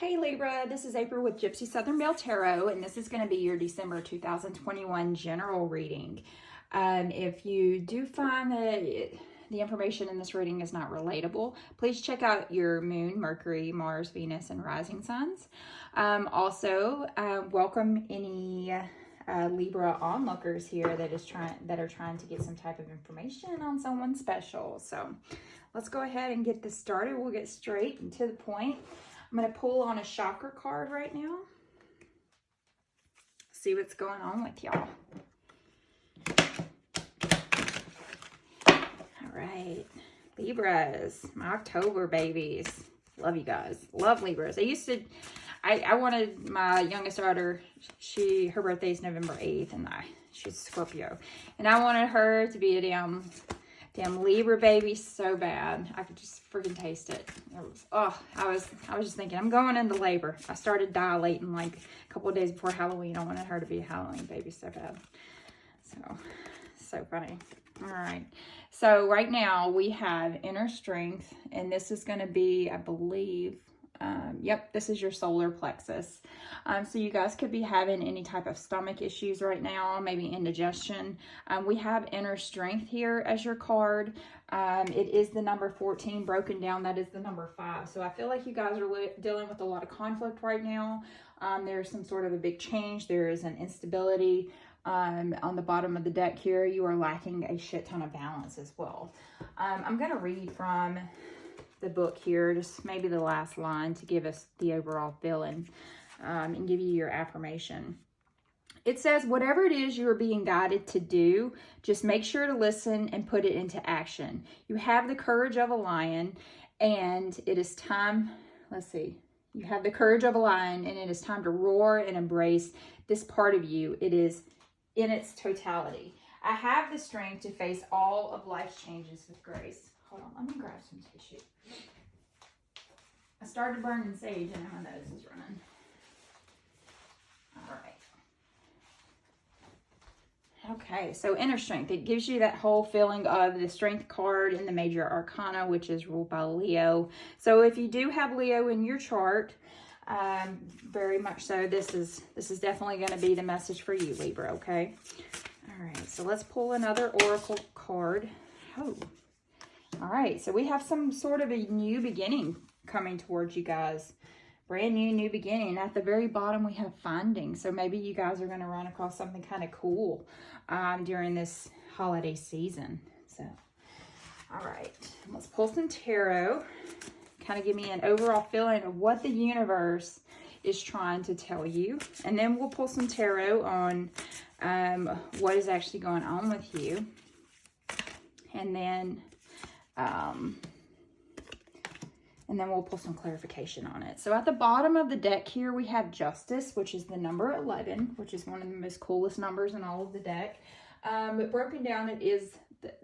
Hey Libra, this is April with Gypsy Southern Belle Tarot, and this is going to be your December 2021 general reading. If you do find that the information in this reading is not relatable, please check out your Moon, Mercury, Mars, Venus, and rising signs. Also, welcome any Libra onlookers here that are trying to get some type of information on someone special. So let's go ahead and get this started. We'll get straight and to the point. I'm going to pull on a chakra card right now. See what's going on with y'all. All right. Libras, my October babies. Love you guys. Love Libras. I wanted my youngest daughter, her birthday is November 8th, and she's a Scorpio. And I wanted her to be a damn Libra baby so bad. I could just freaking taste it. I was just thinking, I'm going into labor. I started dilating like a couple of days before Halloween. I wanted her to be a Halloween baby so bad. So funny. All right. So right now we have inner strength, and this is going to be, I believe, this is your solar plexus. So you guys could be having any type of stomach issues right now, maybe indigestion. We have inner strength here as your card. It is the number 14 broken down. That is the number 5. So I feel like you guys are dealing with a lot of conflict right now. There's some sort of a big change. There is an instability. On the bottom of the deck here, you are lacking a shit ton of balance as well. I'm going to read from the book here, just maybe the last line to give us the overall feeling and give you your affirmation. It says, whatever it is you are being guided to do, just make sure to listen and put it into action. You have the courage of a lion, and it is time, you have the courage of a lion, and it is time to roar and embrace this part of you. It is in its totality. I have the strength to face all of life's changes with grace. Hold on, let me grab some tissue. I started burning sage and my nose is running. All right. Okay, so inner strength. It gives you that whole feeling of the strength card in the major arcana, which is ruled by Leo. So if you do have Leo in your chart, very much so, this is definitely going to be the message for you, Libra, okay? All right, so let's pull another oracle card. Oh. All right, so we have some sort of a new beginning coming towards you guys. Brand new beginning. At the very bottom, we have finding. So maybe you guys are going to run across something kind of cool during this holiday season. So, all right, let's pull some tarot. Kind of give me an overall feeling of what the universe is trying to tell you. And then we'll pull some tarot on what is actually going on with you. And then we'll pull some clarification on it. So at the bottom of the deck here, we have Justice, which is the number 11, which is one of the most coolest numbers in all of the deck. But broken down, it is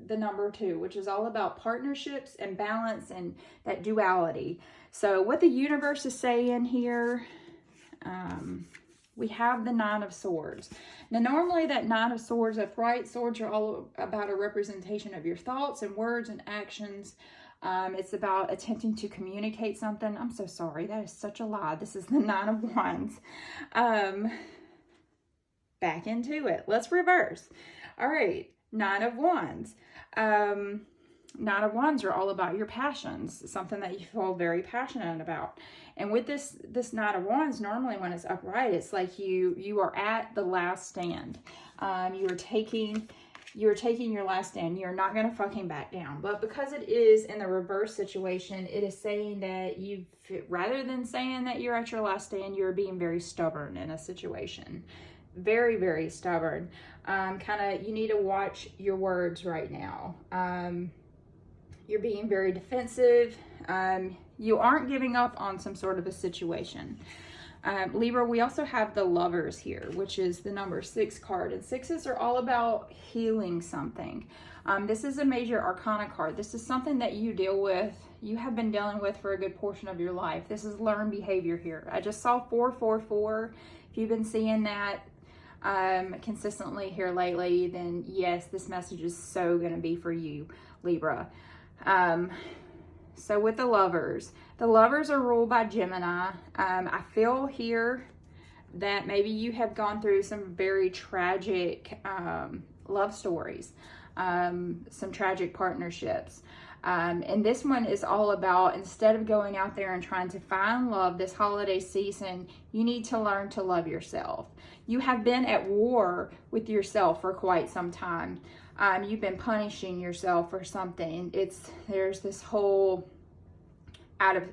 the number 2, which is all about partnerships and balance and that duality. So what the universe is saying here, we have the 9 of Swords. Now, normally that 9 of Swords, upright swords are all about a representation of your thoughts and words and actions. It's about attempting to communicate something. I'm so sorry. That is such a lie. This is the 9 of Wands. Back into it. Let's reverse. All right. 9 of Wands. 9 of Wands are all about your passions, something that you feel very passionate about. And with this 9 of Wands, normally when it's upright, it's like you are at the last stand. You are taking your last stand. You're not going to fucking back down. But because it is in the reverse situation, it is saying that rather than saying that you're at your last stand, you're being very stubborn in a situation. Very, very stubborn. You need to watch your words right now. You're being very defensive. You aren't giving up on some sort of a situation. Libra, we also have the Lovers here, which is the number 6 card. And 6s are all about healing something. This is a major arcana card. This is something that you have been dealing with for a good portion of your life. This is learned behavior here. I just saw 444. If you've been seeing that consistently here lately, then yes, this message is so going to be for you, Libra. So with the Lovers, The Lovers are ruled by Gemini. I feel here that maybe you have gone through some very tragic love stories, some tragic partnerships. And this one is all about, instead of going out there and trying to find love this holiday season, you need to learn to love yourself. You have been at war with yourself for quite some time. You've been punishing yourself for something. There's this whole out of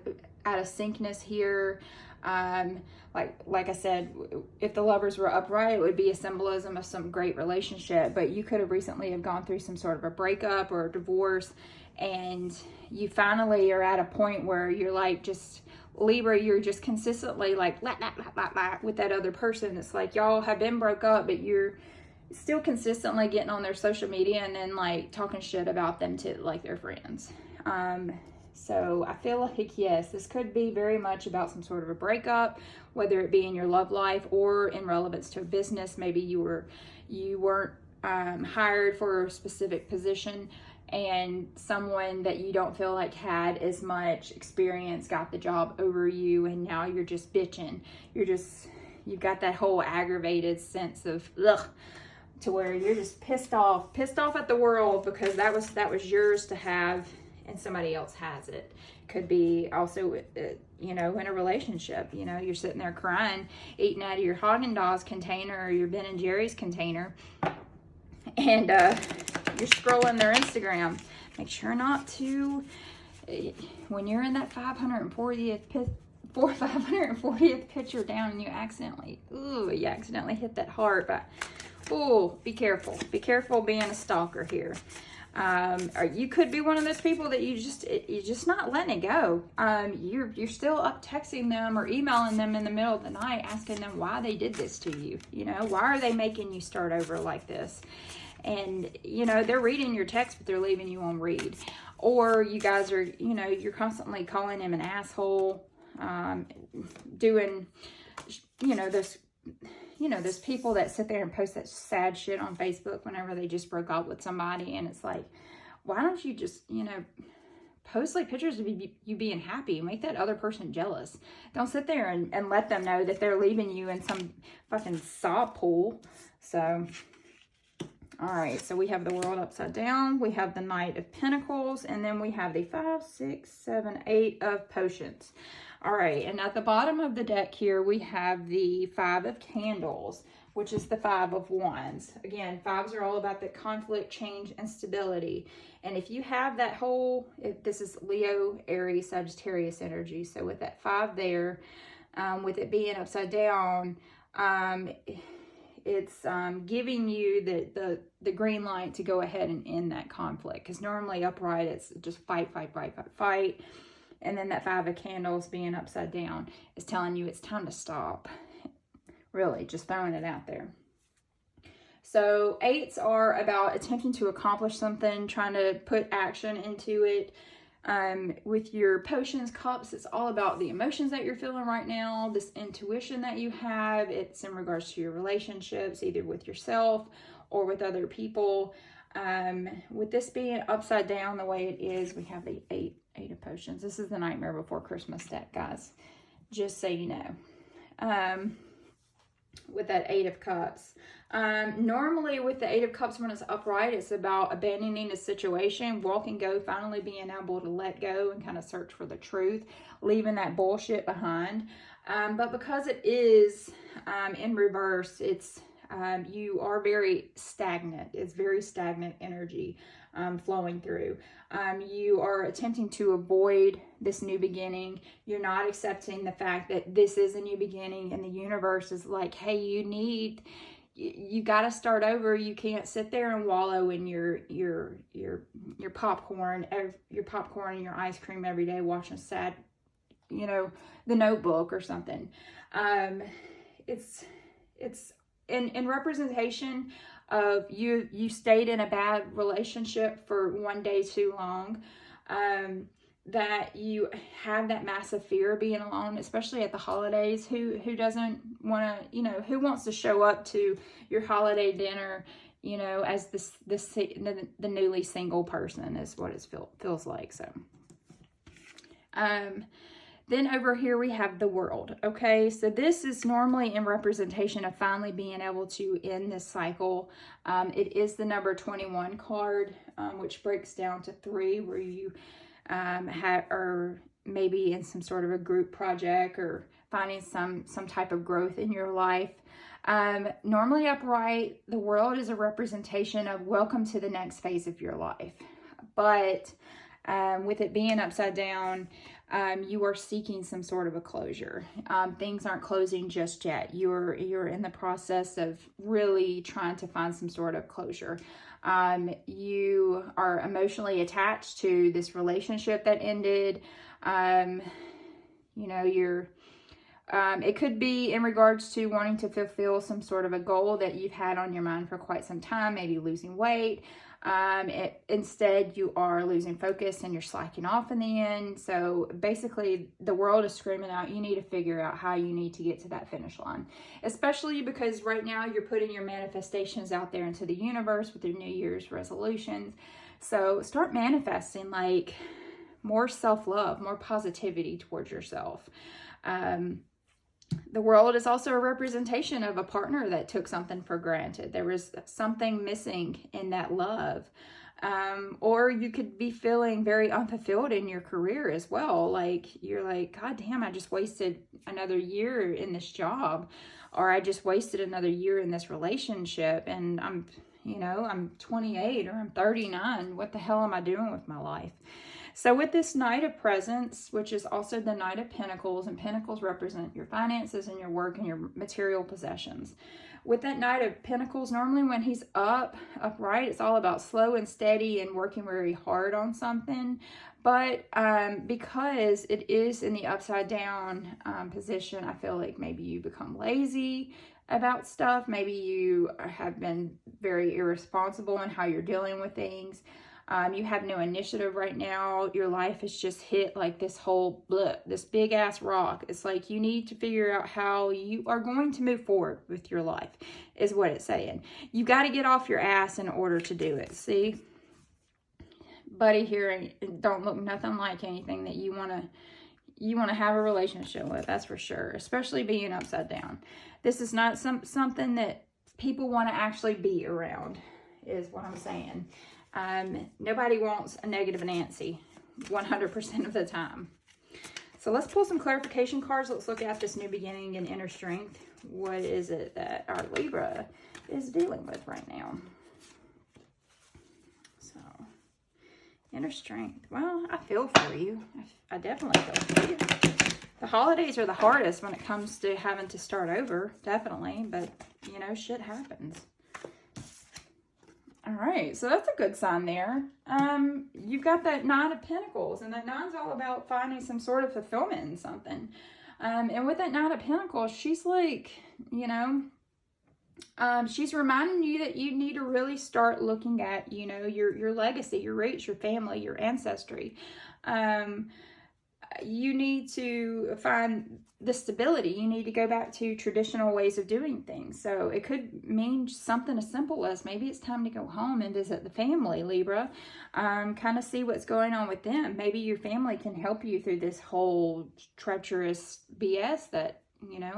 syncness here. Like I said, if the Lovers were upright, it would be a symbolism of some great relationship, but you could have recently have gone through some sort of a breakup or a divorce, and you finally are at a point where you're like, just Libra, you're just consistently like with that other person. It's like y'all have been broke up, but you're still consistently getting on their social media and then like talking shit about them to like their friends. So I feel like, yes, this could be very much about some sort of a breakup, whether it be in your love life or in relevance to a business. Maybe you weren't hired for a specific position, and someone that you don't feel like had as much experience got the job over you, and now you're just bitching. You've got that whole aggravated sense of ugh, to where you're just pissed off at the world because that was yours to have and somebody else has it. Could be also, in a relationship, you're sitting there crying, eating out of your Haagen-Dazs container or your Ben & Jerry's container, and you're scrolling their Instagram. Make sure not to, when you're in that 540th picture down and you accidentally hit that heart, but be careful being a stalker here. Or you could be one of those people that you're just not letting it go. You're still up texting them or emailing them in the middle of the night, asking them why they did this to you. Why are they making you start over like this? And they're reading your text, but they're leaving you on read. Or you guys are, you're constantly calling him an asshole, doing, there's people that sit there and post that sad shit on Facebook whenever they just broke up with somebody, and it's like, why don't you just, post like pictures of you being happy, make that other person jealous. Don't sit there and let them know that they're leaving you in some fucking sob pool. So, all right, so we have the World upside down, we have the Knight of Pentacles, and then we have the 5, 6, 7, 8 of Potions. All right, and at the bottom of the deck here, we have the 5 of Candles, which is the 5 of Wands. Again, 5s are all about the conflict, change, and stability. And if you have that this is Leo, Aries, Sagittarius energy. So with that 5 there, with it being upside down, it's giving you the green light to go ahead and end that conflict. Because normally upright, it's just fight. And then that 5 of Candles being upside down is telling you it's time to stop. Really, just throwing it out there. So 8s are about attempting to accomplish something, trying to put action into it. With your Potions, Cups, it's all about the emotions that you're feeling right now, this intuition that you have. It's in regards to your relationships, either with yourself or with other people. With this being upside down the way it is, we have the 8 of Potions. This is the Nightmare Before Christmas deck, guys. Just so you know. With that 8 of Cups. Normally with the 8 of Cups, when it's upright, it's about abandoning a situation, walk and go, finally being able to let go and kind of search for the truth, leaving that bullshit behind. But because it is in reverse, it's you are very stagnant. It's very stagnant energy flowing through. You are attempting to avoid this new beginning. You're not accepting the fact that this is a new beginning, and the universe is like, hey, you got to start over. You can't sit there and wallow in your popcorn, and your ice cream every day, watching sad, The Notebook or something. It's in representation of you stayed in a bad relationship for one day too long, that you have that massive fear of being alone, especially at the holidays. Who doesn't want to, who wants to show up to your holiday dinner, as the newly single person is what it feels like. So Then over here we have the World. Okay, so this is normally in representation of finally being able to end this cycle. It is the number 21 card, which breaks down to 3, where you or maybe in some sort of a group project or finding some type of growth in your life. Normally upright, the World is a representation of welcome to the next phase of your life. But with it being upside down, you are seeking some sort of a closure. Things aren't closing just yet. You're in the process of really trying to find some sort of closure. You are emotionally attached to this relationship that ended. You know, it could be in regards to wanting to fulfill some sort of a goal that you've had on your mind for quite some time, maybe losing weight. Instead, you are losing focus and you're slacking off in the end. So basically, the World is screaming out, you need to figure out how you need to get to that finish line. Especially because right now you're putting your manifestations out there into the universe with your New Year's resolutions. So start manifesting like more self-love, more positivity towards yourself. The World is also a representation of a partner that took something for granted. There was something missing in that love. Or you could be feeling very unfulfilled in your career as well. Like, you're like, God damn, I just wasted another year in this job. Or I just wasted another year in this relationship. And I'm 28 or I'm 39. What the hell am I doing with my life? So with this Knight of Presents, which is also the Knight of Pentacles, and Pentacles represent your finances and your work and your material possessions. With that Knight of Pentacles, normally when he's upright, it's all about slow and steady and working very hard on something. But because it is in the upside down position, I feel like maybe you become lazy about stuff. Maybe you have been very irresponsible in how you're dealing with things. You have no initiative right now. Your life has just hit like this whole this big ass rock. It's like you need to figure out how you are going to move forward with your life, is what it's saying. You got to get off your ass in order to do it. See, buddy here don't look nothing like anything that you want to have a relationship with. That's for sure. Especially being upside down. This is not something that people want to actually be around, is what I'm saying. Nobody wants a negative Nancy 100% of the time. So let's pull some clarification cards. Let's look at this new beginning and inner strength. What is it that our Libra is dealing with right now? So, inner strength. Well, I feel for you. I definitely feel for you. The holidays are the hardest when it comes to having to start over, definitely. But, you know, shit happens. All right, so that's a good sign there. You've got that Nine of Pentacles, and that Nine's all about finding some sort of fulfillment in something. And with that Nine of Pentacles, she's like, she's reminding you that you need to really start looking at, your legacy, your roots, your family, your ancestry. You need to find the stability. You need to go back to traditional ways of doing things. So it could mean something as simple as maybe it's time to go home and visit the family, Libra. Kind of see what's going on with them. Maybe your family can help you through this whole treacherous BS that,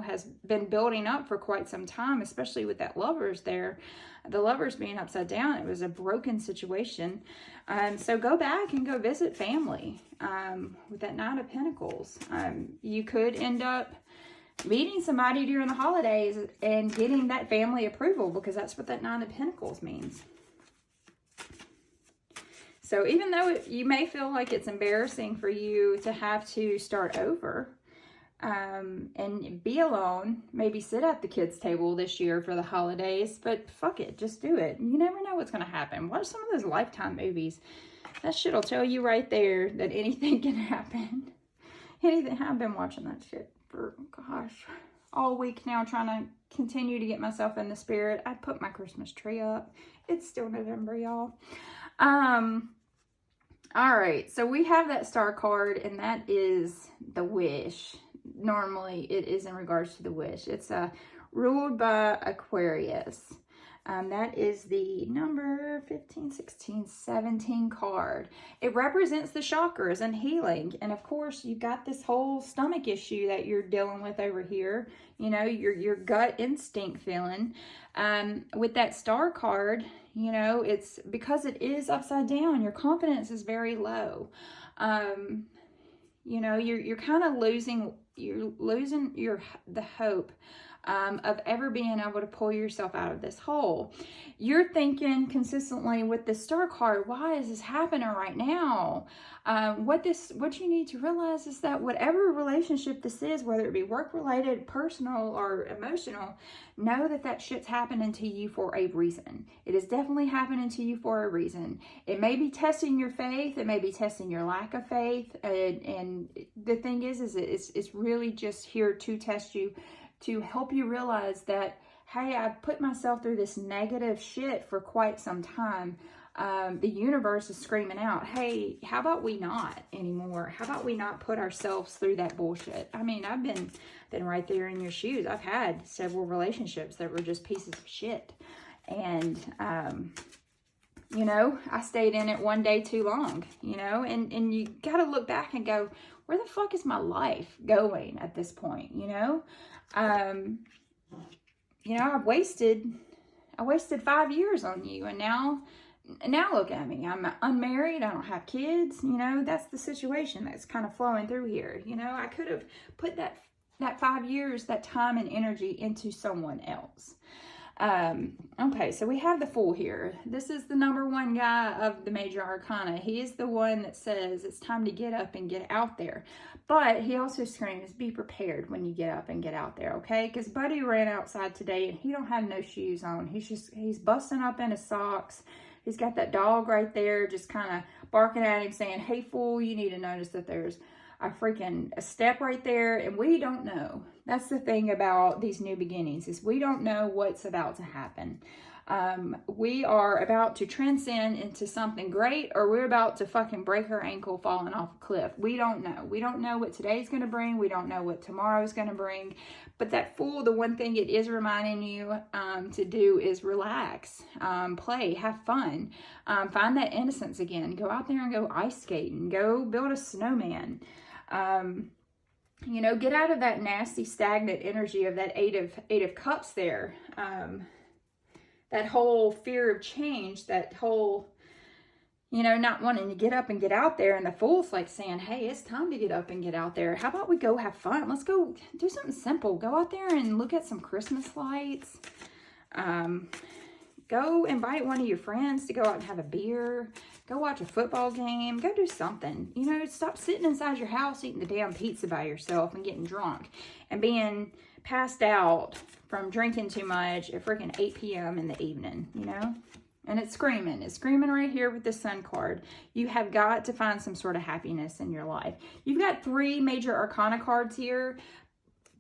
has been building up for quite some time, especially with that Lovers there. The Lovers being upside down, it was a broken situation. So go back and go visit family with that Nine of Pentacles. You could end up meeting somebody during the holidays and getting that family approval, because that's what that Nine of Pentacles means. So even though you may feel like it's embarrassing for you to have to start over, and be alone, maybe sit at the kids' table this year for the holidays, but fuck it, just do it. You never know what's going to happen. Watch some of those Lifetime movies. That shit will tell you right there that anything can happen. Anything. I've been watching that shit for, all week now, trying to continue to get myself in the spirit. I put my Christmas tree up. It's still November, y'all. All right, so we have that Star card, and that is the Wish. Normally, it is in regards to the Wish. It's ruled by Aquarius. That is the number 15, 16, 17 card. It represents the chakras and healing. And of course, you've got this whole stomach issue that you're dealing with over here. You know, your gut instinct feeling. With that star card, you know, it's because it is upside down. Your confidence is very low. You know, you're kind of losing the hope of ever being able to pull yourself out of this hole. You're thinking consistently with the star card, why is this happening right now? What you need to realize is that whatever relationship this is, whether it be work related, personal, or emotional, know that that shit's happening to you for a reason. It is definitely happening to you for a reason. It may be testing your faith. It may be testing your lack of faith. And the thing is it's really just here to test you, to help you realize that, hey, I've put myself through this negative shit for quite some time. The universe is screaming out, hey, how about we not anymore? How about we not put ourselves through that bullshit? I mean, I've been right there in your shoes. I've had several relationships that were just pieces of shit. And, you know, I stayed in it one day too long, you know, and you got to look back and go, where the fuck is my life going at this point, you know? You know, I wasted 5 years on you, and now look at me. I'm unmarried. I don't have kids. You know, that's the situation that's kind of flowing through here. You know, I could have put that 5 years, that time and energy into someone else. Okay, so we have the Fool here. This is the number one guy of the major arcana. He is the one that says it's time to get up and get out there. But he also screams, be prepared when you get up and get out there, okay? Because Buddy ran outside today and he don't have no shoes on. He's busting up in his socks. He's got that dog right there just kind of barking at him saying, hey, fool, you need to notice that there's a step right there, and we don't know. That's the thing about these new beginnings, is we don't know what's about to happen. We are about to transcend into something great, or we're about to fucking break our ankle falling off a cliff. We don't know. We don't know what today's going to bring. We don't know what tomorrow's going to bring. But that Fool, the one thing it is reminding you to do is relax, play, have fun, find that innocence again. Go out there and go ice skating. Go build a snowman. You know, get out of that nasty, stagnant energy of that eight of cups there. That whole fear of change, that whole, you know, not wanting to get up and get out there. And the Fool's like saying, hey, it's time to get up and get out there. How about we go have fun? Let's go do something simple. Go out there and look at some Christmas lights. Go invite one of your friends to go out and have a beer. Go watch a football game. Go do something. You know, stop sitting inside your house eating the damn pizza by yourself and getting drunk and being passed out from drinking too much at freaking 8 p.m. in the evening, you know? And it's screaming. It's screaming right here with the Sun card. You have got to find some sort of happiness in your life. You've got 3 major arcana cards here,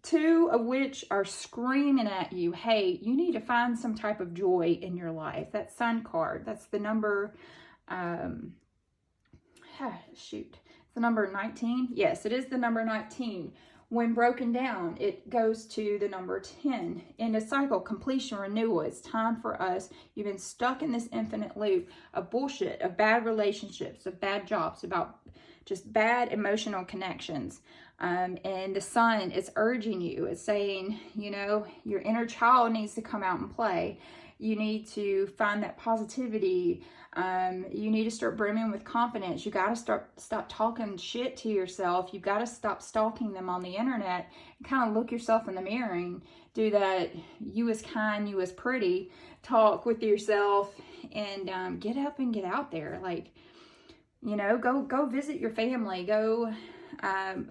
2 of which are screaming at you, hey, you need to find some type of joy in your life. That Sun card, that's the number, it's the number 19. Yes, it is the number 19. When broken down, it goes to the number 10. In a cycle, completion, renewal. It's time for us. You've been stuck in this infinite loop of bullshit, of bad relationships, of bad jobs, about just bad emotional connections. And the Sun is urging you. It's saying, you know, your inner child needs to come out and play. You need to find that positivity. You need to start brimming with confidence. You got to stop talking shit to yourself. You got to stop stalking them on the internet and kind of look yourself in the mirror and do that you is kind, you is pretty talk with yourself, and get up and get out there. Like, you know, go visit your family. Go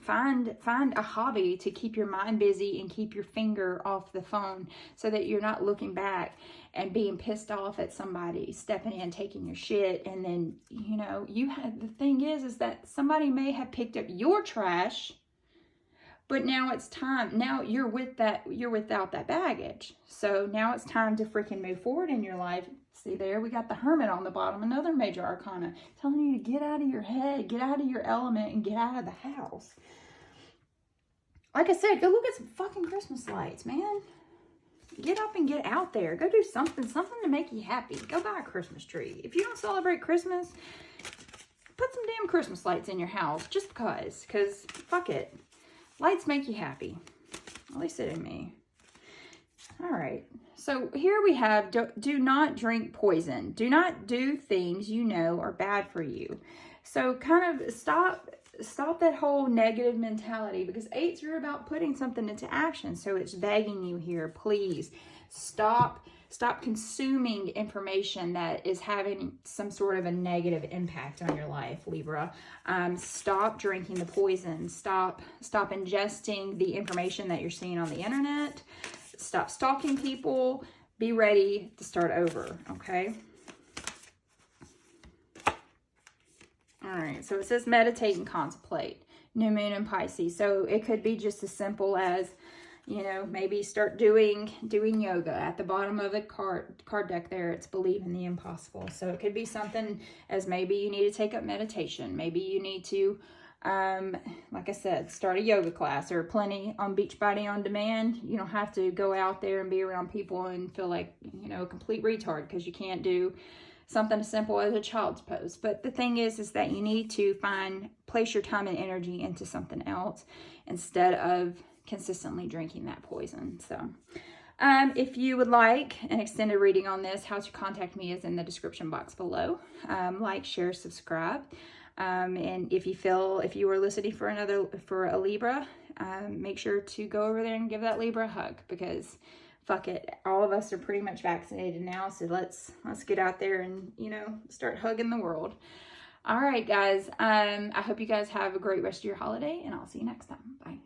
find a hobby to keep your mind busy and keep your finger off the phone so that you're not looking back and being pissed off at somebody stepping in, taking your shit. And then, you know, the thing is that somebody may have picked up your trash, but now it's time. Now you're without that baggage. So now it's time to freaking move forward in your life. See there, we got the Hermit on the bottom, another major arcana, telling you to get out of your head, get out of your element, and get out of the house. Like I said, go look at some fucking Christmas lights, man. Get up and get out there. Go do something to make you happy. Go buy a Christmas tree. If you don't celebrate Christmas, put some damn Christmas lights in your house just because fuck it. Lights make you happy. At least it did me. All right. So here we have, do not drink poison. Do not do things you know are bad for you. So kind of stop that whole negative mentality, because 8s are about putting something into action. So it's begging you here, please stop consuming information that is having some sort of a negative impact on your life, Libra. Stop drinking the poison. Stop ingesting the information that you're seeing on the internet. Stop stalking people. Be ready to start over, okay? All right, so it says meditate and contemplate. New moon in Pisces. So it could be just as simple as, you know, maybe start doing yoga. At the bottom of the card deck there, it's believe in the impossible. So it could be something as maybe you need to take up meditation. Maybe you need to, like I said, start a yoga class, or plenty on Beachbody On Demand. You don't have to go out there and be around people and feel like, you know, a complete retard because you can't do something as simple as a child's pose. But the thing is that you need to place your time and energy into something else instead of consistently drinking that poison. So if you would like an extended reading on this, how to contact me is in the description box below. Like, share, subscribe. And if you were listening for a Libra, make sure to go over there and give that Libra a hug, because fuck it, all of us are pretty much vaccinated now, so let's get out there and, you know, start hugging the world. All right, guys, I hope you guys have a great rest of your holiday, and I'll see you next time. Bye.